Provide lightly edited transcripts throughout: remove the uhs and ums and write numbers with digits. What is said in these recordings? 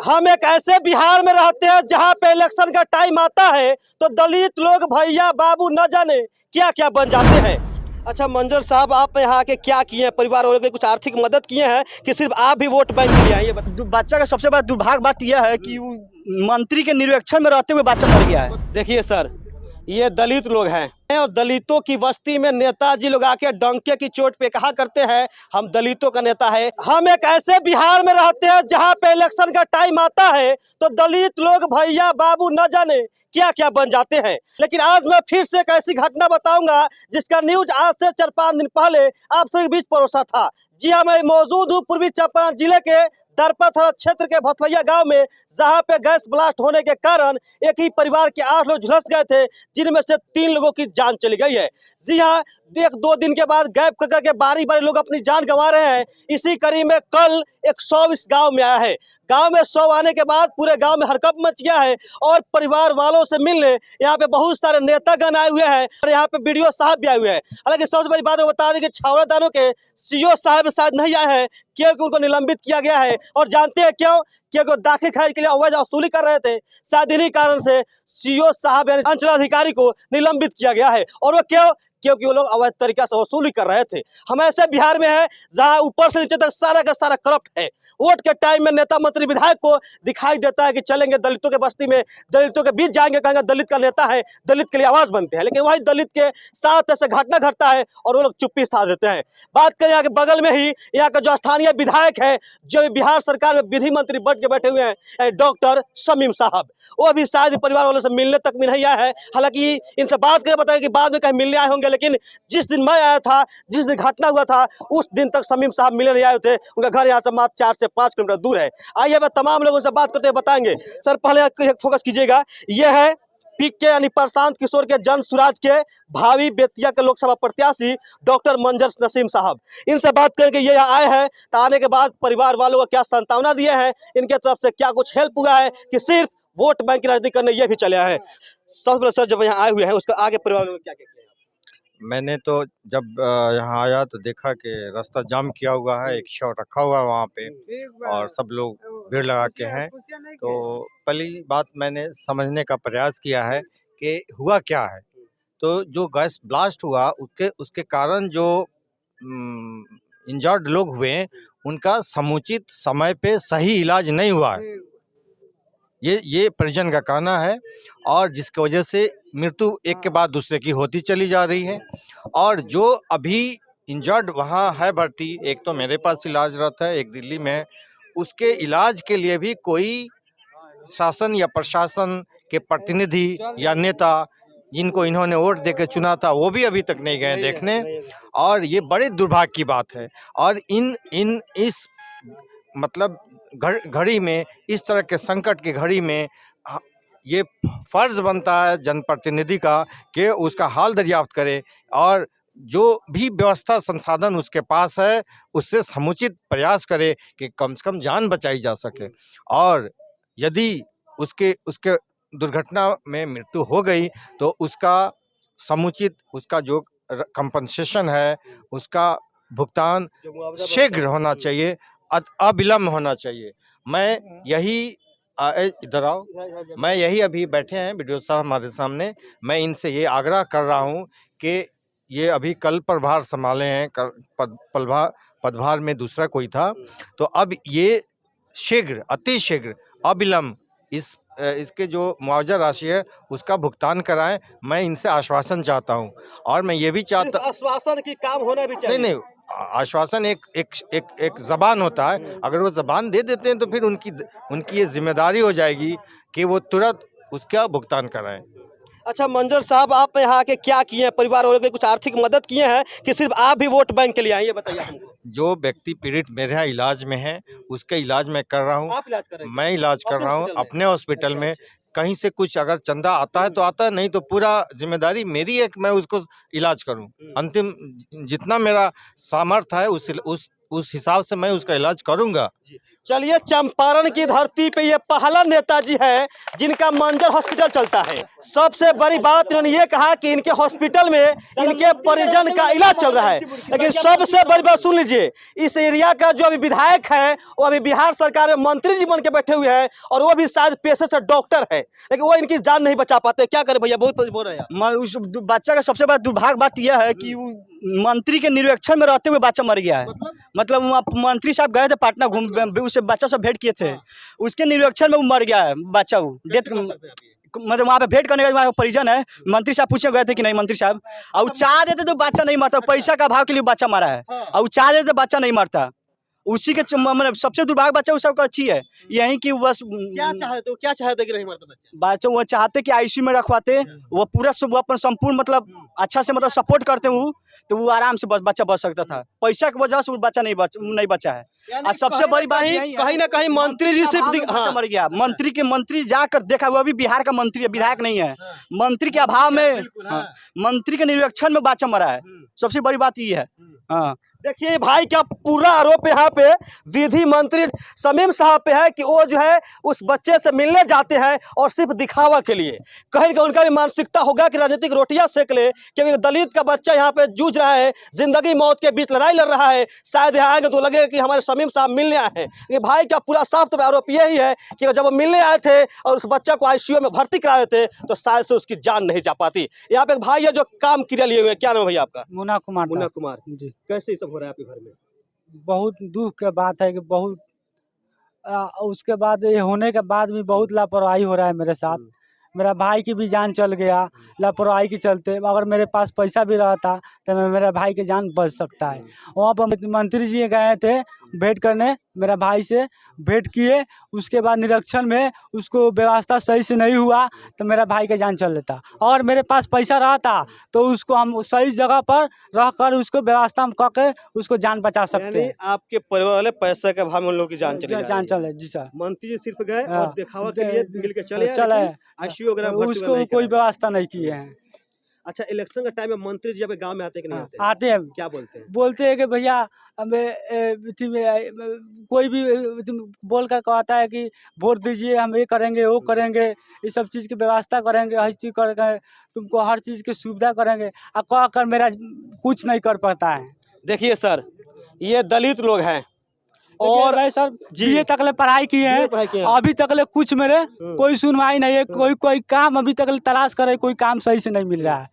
हम एक ऐसे बिहार में रहते हैं जहां पे इलेक्शन का टाइम आता है तो दलित लोग भैया बाबू न जाने क्या क्या बन जाते हैं। अच्छा मंजर साहब, आप यहाँ आके क्या किए हैं? परिवार वालों के कुछ आर्थिक मदद किए हैं कि सिर्फ आप भी वोट बैंक के लिए आए? ये बच्चा का सबसे बड़ा दुर्भाग्य बात यह है कि वो मंत्री के निरीक्षण में रहते हुए बच्चा मर गया है। देखिए सर, ये दलित लोग हैं और दलितों की बस्ती में नेताजी लोग आके डंके की चोट पे कहा करते हैं हम दलितों का नेता है। हम एक ऐसे बिहार में रहते हैं जहां पे इलेक्शन का टाइम आता है तो दलित लोग भैया बाबू न जाने क्या क्या बन जाते हैं। लेकिन आज मैं फिर से एक ऐसी घटना बताऊंगा जिसका न्यूज आज से 4-5 दिन पहले आप सभी बीच परोसा था। जी हाँ, मैं मौजूद हूँ पूर्वी चंपारण जिले के दरपा थाना क्षेत्र के भथलैया गांव में, जहां पे गैस ब्लास्ट होने के कारण एक ही परिवार के 8 लोग झुलस गए थे, जिनमें से 3 लोगों की जान चली गई है। जी हाँ, 1-2 दिन के बाद गैप करके बारी बारी लोग अपनी जान गंवा रहे हैं। इसी कड़ी में कल एक शव इस गांव में आया है। गांव में शव आने के बाद पूरे गांव में हड़कंप मच गया है और परिवार वालों से मिलने यहाँ पे बहुत सारे नेतागण आए हुए हैं और यहाँ पे बीडीओ साहब भी आए हुए हैं। हालांकि सबसे बड़ी बात बता दें कि छावड़ा दानों के सीओ साहब शायद नहीं आए हैं क्योंकि उनको निलंबित किया गया है। और जानते हैं क्यों? क्योंकि वो दाखिल खारिज के लिए अवैध वसूली कर रहे थे। शायद इन्हीं कारण से सीओ साहब यानी अंचलाधिकारी को निलंबित किया गया है। और वो क्यों? क्योंकि वो लोग अवैध तरीका से वसूली कर रहे थे। हम ऐसे बिहार में है जहां ऊपर से नीचे तक सारा का सारा करप्ट है। वोट के टाइम में नेता मंत्री विधायक को दिखाई देता है कि चलेंगे दलितों के बस्ती में, दलितों के बीच जाएंगे, कहेंगे दलित का नेता है, दलित के लिए आवाज बनते हैं। लेकिन वही दलित के साथ ऐसे घटना घटता है और वो लोग चुप्पी साध देते हैं। बात करें यहाँ के बगल में ही यहाँ का जो स्थानीय विधायक है, जो बिहार सरकार में विधि मंत्री बन के बैठे हुए हैं, डॉक्टर शमीम साहब, वो अभी शायद परिवार वालों से मिलने तक भी नहीं आया है। हालांकि इनसे बात करें बताएं कि बाद में कहीं मिलने आए होंगे, लेकिन जिस दिन मैं आया था, जिस दिन घटना हुआ था, उस दिन तक शमीम साहब मिलने नहीं आए थे। उनका घर यहाँ से मात्र 4 से 5 किलोमीटर दूर है। आइए मैं तमाम लोगों से बात करते हुए बताएंगे। सर पहले फोकस कीजिएगा, यह है पीके यानी प्रशांत किशोर के जन सुराज के भावी बेतिया के लोकसभा प्रत्याशी डॉक्टर मंजर नसीम साहब। इनसे बात करके ये यहाँ आए हैं तो आने के बाद परिवार वालों को क्या सांत्वना दिए हैं, इनके तरफ से क्या कुछ हेल्प हुआ है कि सिर्फ वोट बैंक की राजनीति करने ये भी चले आए हैं। सबसे पहले सर, जब यहाँ आए हुए हैं उसके आगे परिवार वालों को क्या क्या किया? मैंने तो जब यहाँ आया तो देखा कि रास्ता जाम किया हुआ है, एक शव रखा हुआ है वहाँ पे और सब लोग भीड़ लगा के हैं। तो पहली बात मैंने समझने का प्रयास किया है कि हुआ क्या है। तो जो गैस ब्लास्ट हुआ उसके कारण जो इंजर्ड लोग हुए उनका समुचित समय पे सही इलाज नहीं हुआ है, ये परिजन का कहना है। और जिसकी वजह से मृत्यु एक के बाद दूसरे की होती चली जा रही है। और जो अभी इंजर्ड वहाँ है भर्ती, एक तो मेरे पास इलाजरत है, एक दिल्ली में, उसके इलाज के लिए भी कोई शासन या प्रशासन के प्रतिनिधि या नेता जिनको इन्होंने वोट देकर चुना था वो भी अभी तक नहीं गए देखने। और ये बड़े दुर्भाग्य की बात है। और इस मतलब घड़ी में, इस तरह के संकट की घड़ी में ये फर्ज बनता है जनप्रतिनिधि का कि उसका हाल दरियाफ्त करे और जो भी व्यवस्था संसाधन उसके पास है उससे समुचित प्रयास करे कि कम से कम जान बचाई जा सके। और यदि उसके दुर्घटना में मृत्यु हो गई तो उसका समुचित, उसका जो कंपनसेशन है उसका भुगतान शीघ्र होना चाहिए, अविलंब होना चाहिए। मैं यही इधर आओ, मैं यही अभी बैठे हैं वीडियो साहब हमारे सामने, मैं इनसे ये आग्रह कर रहा हूँ कि ये अभी कल प्रभार संभाले हैं, पदभार में दूसरा कोई था, तो अब ये शीघ्र, अति शीघ्र, अविलंब इसके जो मुआवजा राशि है उसका भुगतान कराएं। मैं इनसे आश्वासन चाहता हूं। और मैं ये भी चाहता, आश्वासन की काम होना भी चाहिए। नहीं, आश्वासन एक जबान होता है, अगर वो जबान दे देते हैं तो फिर उनकी ये जिम्मेदारी हो जाएगी कि वो तुरंत उसका भुगतान कराएं। अच्छा मंजर साहब, आप यहाँ आके क्या किए हैं? परिवार वालों के कुछ आर्थिक मदद किए हैं कि सिर्फ आप भी वोट बैंक के लिए आए? ये बताइए हमको। जो व्यक्ति पीड़ित मेरे यहाँ इलाज में है उसका इलाज मैं कर रहा हूँ। आप इलाज कर रहे हैं? मैं इलाज कर रहा हूँ अपने हॉस्पिटल में। कहीं से कुछ अगर चंदा आता है तो आता है, नहीं तो पूरा जिम्मेदारी मेरी है कि मैं उसको इलाज करूं। अंतिम जितना मेरा सामर्थ्य है उस उस हिसाब से मैं उसका इलाज करूंगा। चलिए, चंपारण की धरती पे ये पहला नेताजी है जिनका मंजर हॉस्पिटल चलता है। सबसे बड़ी बात इन्होंने ये कहा कि इनके हॉस्पिटल में इनके परिजन का इलाज चल रहा है। लेकिन सबसे बड़ी बात सुन लीजिए, इस एरिया का जो अभी विधायक है वो अभी बिहार सरकार में मंत्री जी बन के बैठे हुए हैं और वो भी शायद पेशे से डॉक्टर है, लेकिन वो इनकी जान नहीं बचा पाते। क्या करें भैया, बहुत बोल रहे हैं। उस बच्चा का सबसे बड़ा दुर्भाग्य बात यह है कि वो मंत्री के निरीक्षण में रहते हुए बच्चा मर गया है। मतलब वहाँ मंत्री साहब गए थे पटना घूम, उससे बच्चा से भेंट किए थे, उसके निरीक्षण में वो मर गया है बच्चा। वो डेथ मतलब वहाँ पे भेंट करने का वहाँ परिजन है, मंत्री साहब पूछे गए थे कि नहीं मंत्री साहब, और चाह देते तो बच्चा नहीं मरता, पैसा का भाव के लिए बच्चा मरा है, और चाह देते बच्चा नहीं मरता। उसी के मतलब सबसे दुर्भाग्य बच्चा उस सबका अच्छी है यही कि बस क्या चाहते हो, क्या चाहते कि नहीं मरता बच्चा, वो चाहते कि आईसीयू में रखवाते, वो पूरा सब अपन संपूर्ण मतलब अच्छा से मतलब सपोर्ट करते वो, तो वो आराम से बच्चा बच सकता था। पैसा की वजह से वो बच्चा नहीं बचा है। और सबसे बड़ी बात कहीं ना कहीं मंत्री जी सिर्फ बच्चा मर गया। मंत्री जाकर देखा, वो अभी बिहार का मंत्री है, विधायक नहीं है। मंत्री के अभाव में मंत्री के निरीक्षण में बच्चा मरा है। सबसे बड़ी बात ये है। हाँ, देखिए भाई, क्या पूरा आरोप यहाँ पे विधि मंत्री शमीम साहब पे है कि वो जो है उस बच्चे से मिलने जाते हैं और सिर्फ दिखावा के लिए। कहीं ना कहीं उनका भी मानसिकता होगा कि राजनीतिक रोटियां सेक ले, क्योंकि दलित का बच्चा यहाँ पे जूझ रहा है, जिंदगी मौत के बीच लड़ाई लड़ रहा है। शायद यहाँ आएंगे तो लगे कि हमारे शमीम साहब मिलने आए हैं। ये भाई का पूरा साफ तौर पर आरोप यही है कि जब वो मिलने आए थे और उस बच्चा को ICU में भर्ती कराए थे तो शायद से उसकी जान नहीं जा पाती। यहाँ पे एक भाई है जो काम क्रिया लिए हुए हैं। क्या नाम है भैया आपका? मुन्ना कुमार। मुन्ना कुमार जी। कैसे सब हो रहा है आपके घर में? बहुत दुख की बात है कि बहुत उसके बाद ये होने के बाद भी बहुत लापरवाही हो रहा है मेरे साथ। मेरा भाई की भी जान चल गया लापरवाही के चलते। अगर मेरे पास पैसा भी रहता तो मेरा भाई की जान बच सकता है। वहाँ पर मंत्री जी गए थे भेंट करने, मेरा भाई से भेंट किए, उसके बाद निरीक्षण में उसको व्यवस्था सही से नहीं हुआ तो मेरा भाई का जान चल लेता। और मेरे पास पैसा रहता तो उसको हम सही जगह पर रह कर उसको व्यवस्था में करके उसको जान बचा सकते हैं। आपके परिवार वाले पैसे के भाव में उन लोगों की जान चले। जी सर। मंत्री जी सिर्फ गए और दिखावा के लिए मिल के चले ICU वगैरह उसको कोई व्यवस्था नहीं की है। अच्छा, इलेक्शन के टाइम में मंत्री जी गांव में आते कि नहीं आते? आते हैं। क्या बोलते हैं? बोलते हैं कि भैया हमें कोई भी बोल कर कहता है कि वोट दीजिए, हम ये करेंगे वो करेंगे, ये सब चीज़ की व्यवस्था करेंगे, हर चीज़ करेंगे, तुमको हर चीज़ की सुविधा करेंगे। अब कह कर मेरा कुछ नहीं कर पाता है। देखिए सर, ये दलित लोग हैं और सर BA तक ले पढ़ाई की है, अभी तक ले कुछ मेरे कोई सुनवाई नहीं है। कोई काम अभी तक तलाश करे, कोई काम सही से नहीं मिल रहा है।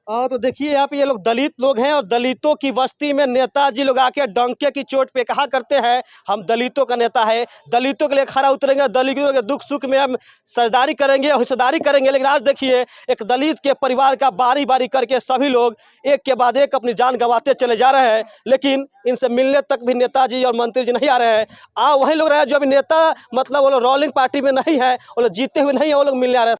तो देखिए यहाँ पे ये लोग दलित लोग हैं और दलितों की बस्ती में नेताजी लोग आके डंके की चोट पे कहा करते हैं हम दलितों का नेता है, दलितों के लिए खड़ा उतरेंगे, दलितों के दुख सुख में हम साझेदारी करेंगे, हिस्सेदारी करेंगे। लेकिन आज देखिए एक दलित के परिवार का बारी बारी करके सभी लोग एक के बाद एक अपनी जान गंवाते चले जा रहे हैं, लेकिन इनसे मिलने तक भी नेताजी और मंत्री जी नहीं आ रहे हैं। वही लोग रहे हैं जो अभी नेता मतलब वो लोग रोलिंग पार्टी में नहीं है, वो लोग जीते हुए नहीं है, वो लोग मिलने आ रहे हैं।